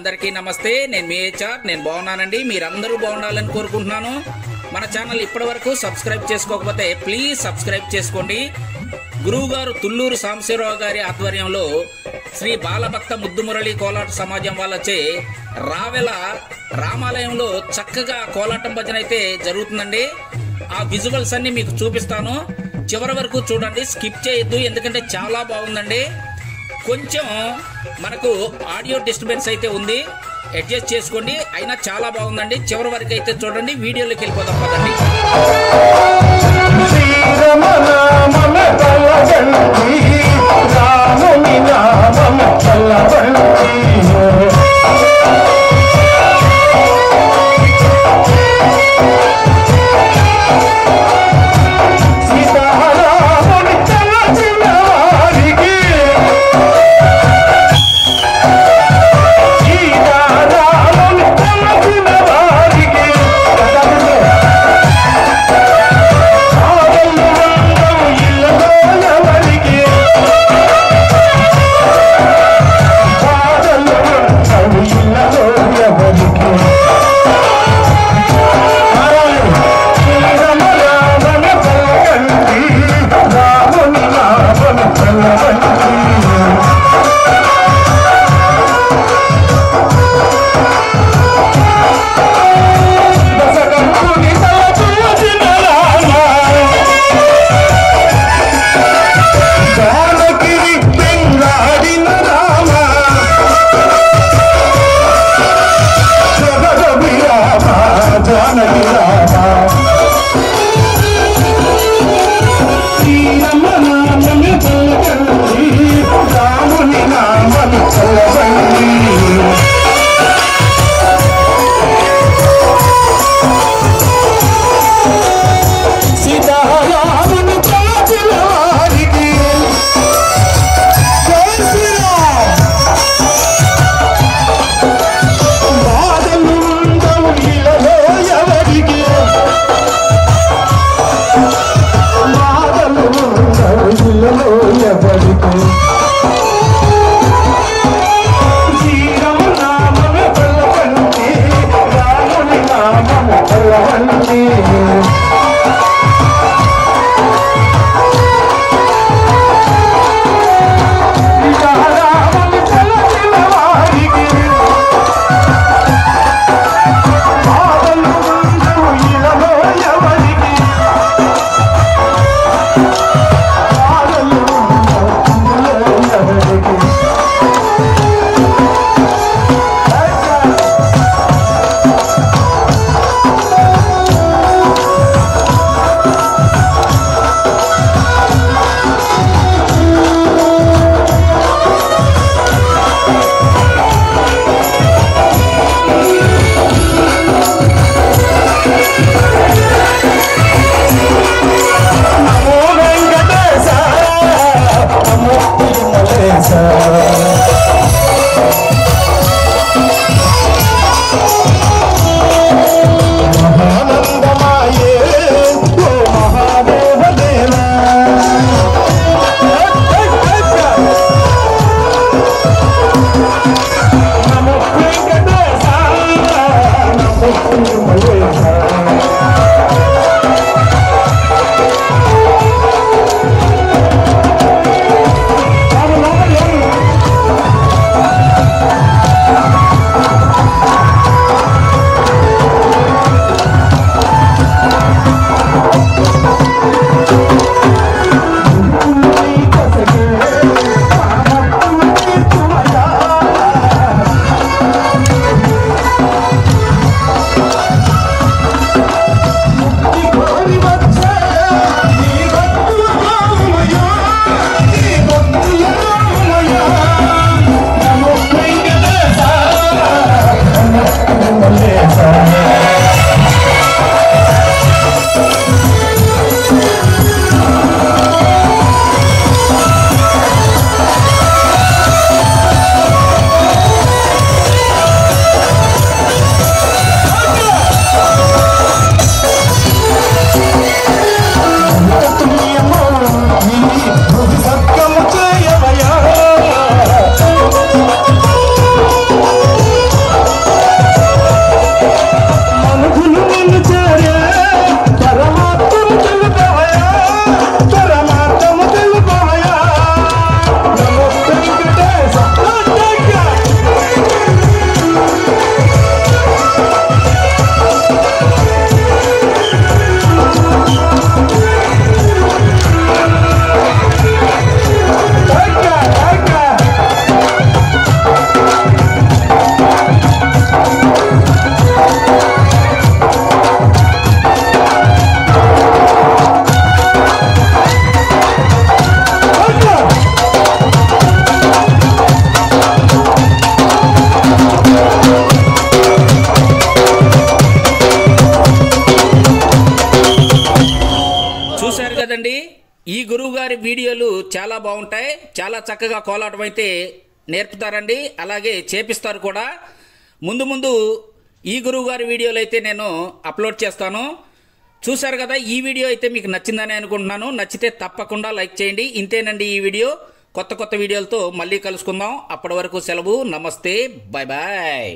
అందరికీ నమస్తే. నేను మీ హెచ్ఆర్. నేను బాగున్నానండి. మీరందరూ బాగుండాలని కోరుకుంటున్నాను. మన ఛానల్ ఇప్పటివరకు సబ్స్క్రైబ్ చేసుకోకపోతే ప్లీజ్ సబ్స్క్రైబ్ చేసుకోండి. గురువు గారు తుళ్ళూరు సాంబశివరావు గారి ఆధ్వర్యంలో శ్రీ బాలభక్త ముద్దుమురళి కోలాట సమాజం వాళ్ళచే రావెల రామాలయంలో చక్కగా కోలాటం భజన అయితే జరుగుతుందండి. ఆ విజువల్స్ అన్ని మీకు చూపిస్తాను. చివరి వరకు చూడండి, స్కిప్ చేయొద్దు, ఎందుకంటే చాలా బాగుందండి. కొంచెం మనకు ఆడియో డిస్టర్బెన్స్ అయితే ఉంది, అడ్జస్ట్ చేసుకోండి. అయినా చాలా బాగుందండి. చివరి వరకు అయితే చూడండి. వీడియోలోకి వెళ్ళిపోదాం పదండి. చూడండి, ఈ గురువు గారి వీడియోలు చాలా బాగుంటాయి. చాలా చక్కగా కోలాటం అయితే నేర్పుతారండి, అలాగే చేపిస్తారు కూడా. ముందు ముందు ఈ గురువు గారి వీడియోలు అయితే నేను అప్లోడ్ చేస్తాను. చూశారు కదా, ఈ వీడియో అయితే మీకు నచ్చిందని అనుకుంటున్నాను. నచ్చితే తప్పకుండా లైక్ చేయండి. ఇంతేనండి ఈ వీడియో. కొత్త వీడియోలతో మళ్ళీ కలుసుకుందాం. అప్పటి వరకు సెలవు. నమస్తే, బాయ్ బాయ్.